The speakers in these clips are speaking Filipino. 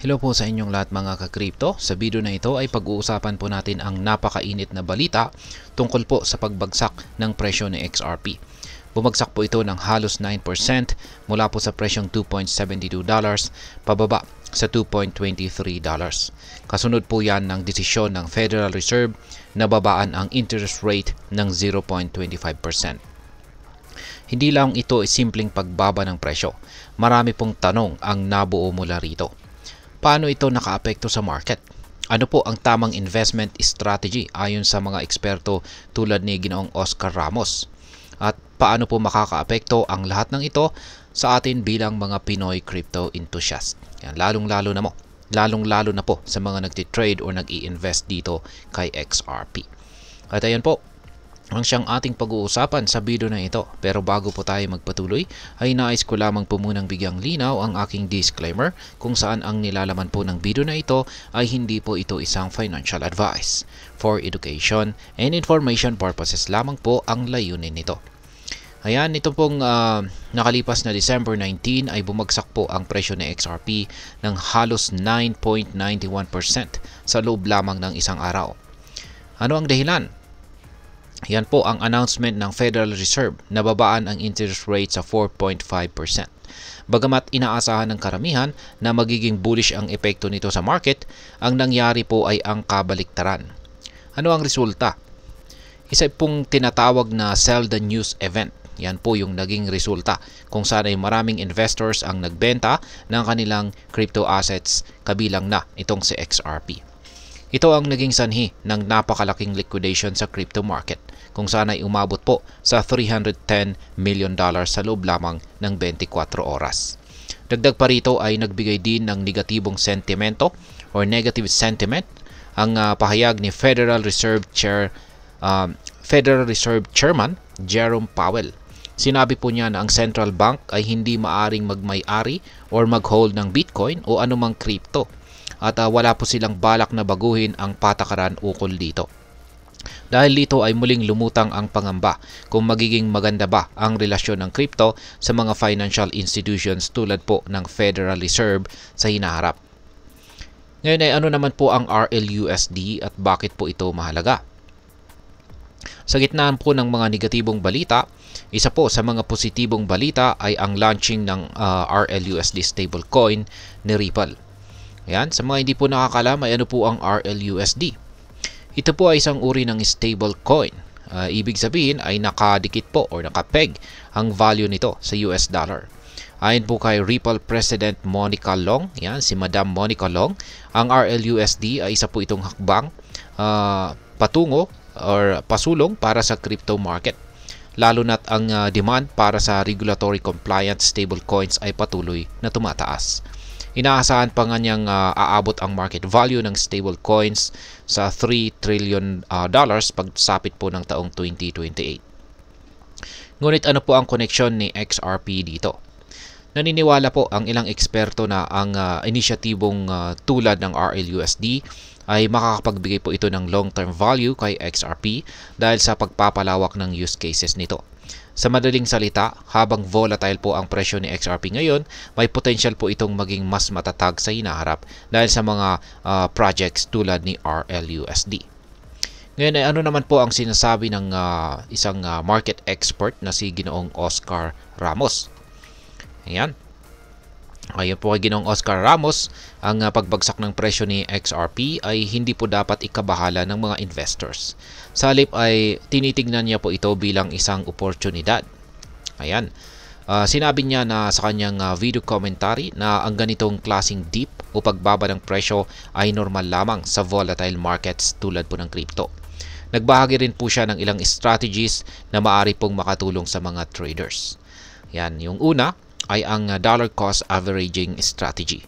Hello po sa inyong lahat mga ka-crypto. Sa video na ito ay pag-uusapan po natin ang napakainit na balita tungkol po sa pagbagsak ng presyo ni XRP. Bumagsak po ito ng halos 9% mula po sa presyong $2.72 pababa sa $2.23. Kasunod po yan ng desisyon ng Federal Reserve na babaan ang interest rate ng 0.25%. Hindi lang ito ay simpleng pagbaba ng presyo. Marami pong tanong ang nabuo mula rito. Paano ito nakaapekto sa market? Ano po ang tamang investment strategy ayon sa mga eksperto tulad ni Ginoong Oscar Ramos? At paano po makakaapekto ang lahat ng ito sa atin bilang mga Pinoy crypto enthusiast? Yan, lalong-lalo na po sa mga nagtitrade o nag-i-invest dito kay XRP. At ayan po ang siyang ating pag-uusapan sa video na ito. Pero bago po tayo magpatuloy, ay nais ko lamang po munang bigyang linaw ang aking disclaimer kung saan ang nilalaman po ng video na ito ay hindi po ito isang financial advice. For education and information purposes lamang po ang layunin nito. Ayan, ito pong nakalipas na December 19 ay bumagsak po ang presyo ng XRP ng halos 9.91% sa loob lamang ng isang araw. Ano ang dahilan? Yan po ang announcement ng Federal Reserve na babaan ang interest rate sa 4.5%. Bagamat inaasahan ng karamihan na magiging bullish ang epekto nito sa market, ang nangyari po ay ang kabaliktaran. Ano ang resulta? Isa pong tinatawag na sell the news event. Yan po yung naging resulta kung saan ay maraming investors ang nagbenta ng kanilang crypto assets kabilang na itong si XRP. Ito ang naging sanhi ng napakalaking liquidation sa crypto market kung saan ay umabot po sa $310 million sa loob lamang ng 24 oras. Dagdag pa rito ay nagbigay din ng negatibong sentimento or negative sentiment ang pahayag ni Federal Reserve Chairman Jerome Powell. Sinabi po niya na ang central bank ay hindi maaring magmay-ari or mag-hold ng Bitcoin o anumang crypto. At wala po silang balak na baguhin ang patakaran ukol dito. Dahil dito ay muling lumutang ang pangamba kung magiging maganda ba ang relasyon ng crypto sa mga financial institutions tulad po ng Federal Reserve sa hinaharap. Ngayon ay ano naman po ang RLUSD at bakit po ito mahalaga? Sa gitnaan po ng mga negatibong balita, isa po sa mga positibong balita ay ang launching ng RLUSD stablecoin ni Ripple. Ayan, sa mga hindi po nakakalam ay ano po ang RLUSD. Ito po ay isang uri ng stable coin. Ibig sabihin ay nakadikit po or nakapeg ang value nito sa US dollar. Ayon po kay Ripple President Monica Long, yan, si Madam Monica Long, ang RLUSD ay isa po itong hakbang patungo or pasulong para sa crypto market. Lalo na't ang demand para sa regulatory compliant stable coins ay patuloy na tumataas. Inaasahan pa nga niyang aabot ang market value ng stable coins sa $3 trillion pagsapit po ng taong 2028. Ngunit ano po ang koneksyon ni XRP dito? Naniniwala po ang ilang eksperto na ang inisyatibong tulad ng RLUSD ay makakapagbigay po ito ng long-term value kay XRP dahil sa pagpapalawak ng use cases nito. Sa madaling salita, habang volatile po ang presyo ni XRP ngayon, may potential po itong maging mas matatag sa hinaharap dahil sa mga projects tulad ni RLUSD. Ngayon ay ano naman po ang sinasabi ng isang market expert na si Ginoong Oscar Ramos. Ayan. Ayon po kay Ginoong Oscar Ramos, ang pagbagsak ng presyo ni XRP ay hindi po dapat ikabahala ng mga investors. Sa halip ay tinitingnan niya po ito bilang isang oportunidad. Ayan. Sinabi niya na sa kanyang video commentary na ang ganitong klaseng dip o pagbaba ng presyo ay normal lamang sa volatile markets tulad po ng crypto. Nagbahagi rin po siya ng ilang strategies na maaari pong makatulong sa mga traders. Yan, yung una ay ang dollar cost averaging strategy.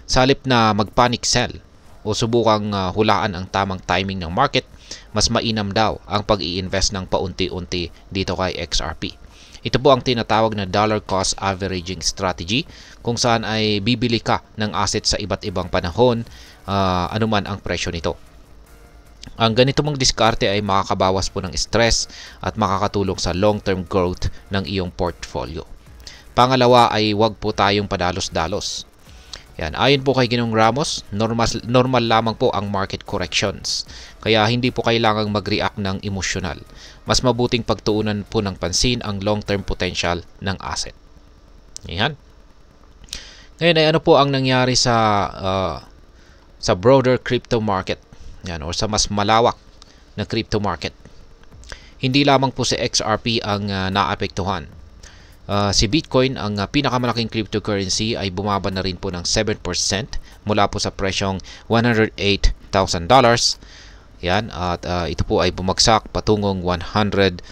Sa halip na mag-panic sell o subukang hulaan ang tamang timing ng market, mas mainam daw ang pag-i-invest ng paunti-unti dito kay XRP. Ito po ang tinatawag na dollar cost averaging strategy kung saan ay bibili ka ng asset sa iba't ibang panahon anuman ang presyo nito. Ang ganito mong diskarte ay makakabawas po ng stress at makakatulong sa long-term growth ng iyong portfolio. Pangalawa ay huwag po tayong padalos-dalos. Yan, ayon po kay Ginoong Ramos, normal lamang po ang market corrections. Kaya hindi po kailangang mag-react ng emosyonal. Mas mabuting pagtuunan po ng pansin ang long-term potential ng asset. Yan. Ngayon ay ano po ang nangyari sa broader crypto market? Yan, or sa mas malawak na crypto market. Hindi lamang po si XRP ang naapektuhan. Si Bitcoin, ang pinakamalaking cryptocurrency, ay bumaba na rin po ng 7% mula po sa presyong $108,000. Yan, at ito po ay bumagsak patungong $100,000.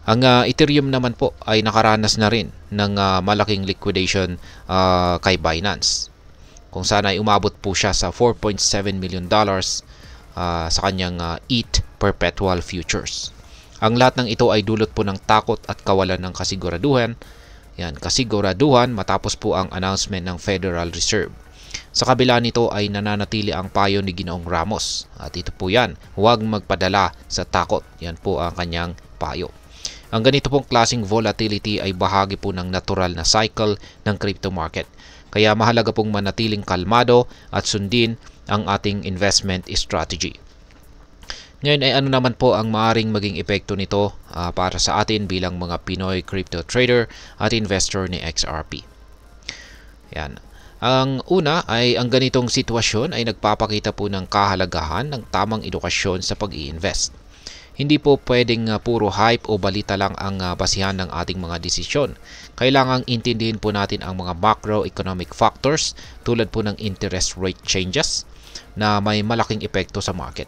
Ang Ethereum naman po ay nakaranas na rin ng malaking liquidation kay Binance, kung saan ay umabot po siya sa $4.7 million sa kanyang ETH perpetual futures. Ang lahat ng ito ay dulot po ng takot at kawalan ng kasiguraduhan. Yan, kasiguraduhan matapos po ang announcement ng Federal Reserve. Sa kabila nito ay nananatili ang payo ni Ginoong Ramos. At ito po yan, huwag magpadala sa takot. Yan po ang kanyang payo. Ang ganito pong klaseng volatility ay bahagi po ng natural na cycle ng crypto market. Kaya mahalaga pong manatiling kalmado at sundin ang ating investment strategy. Ngayon ay ano naman po ang maaring maging epekto nito para sa atin bilang mga Pinoy crypto trader at investor ni XRP. Yan. Ang una ay ang ganitong sitwasyon ay nagpapakita po ng kahalagahan ng tamang edukasyon sa pag-i-invest. Hindi po pwedeng puro hype o balita lang ang basihan ng ating mga desisyon. Kailangang intindihin po natin ang mga macroeconomic factors tulad po ng interest rate changes na may malaking epekto sa market.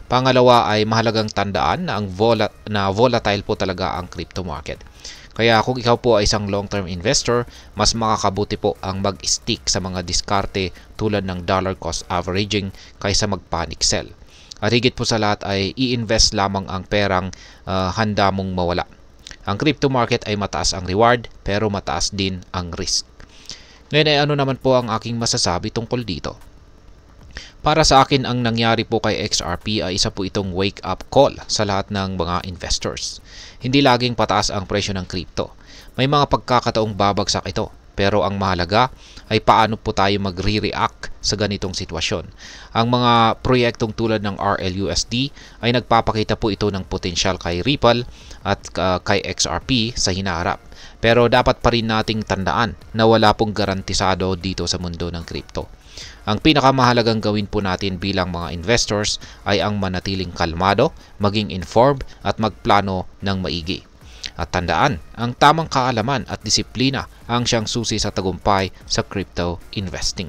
Pangalawa ay mahalagang tandaan na volatile po talaga ang crypto market. Kaya kung ikaw po ay isang long-term investor, mas makakabuti po ang mag-stick sa mga diskarte tulad ng dollar cost averaging kaysa mag-panic sell. At higit po sa lahat ay i-invest lamang ang perang handa mong mawala. Ang crypto market ay mataas ang reward pero mataas din ang risk. Ngayon ay ano naman po ang aking masasabi tungkol dito? Para sa akin, ang nangyari po kay XRP ay isa po itong wake-up call sa lahat ng mga investors. Hindi laging pataas ang presyo ng crypto. May mga pagkakataong babagsak ito. Pero ang mahalaga ay paano po tayo magre-react sa ganitong sitwasyon. Ang mga proyektong tulad ng RLUSD ay nagpapakita po ito ng potensyal kay Ripple at kay XRP sa hinaharap. Pero dapat pa rin nating tandaan na wala pong garantisado dito sa mundo ng crypto. Ang pinakamahalagang gawin po natin bilang mga investors ay ang manatiling kalmado, maging informed at magplano ng maigi. At tandaan, ang tamang kaalaman at disiplina ang siyang susi sa tagumpay sa crypto investing.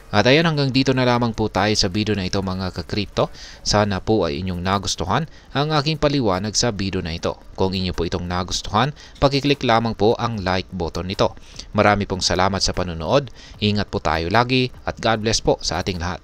At ayan, hanggang dito na lamang po tayo sa video na ito mga ka-crypto. Sana po ay inyong nagustuhan ang aking paliwanag sa video na ito. Kung inyo po itong nagustuhan, pakiclick lamang po ang like button nito. Marami pong salamat sa panonood. Ingat po tayo lagi at God bless po sa ating lahat.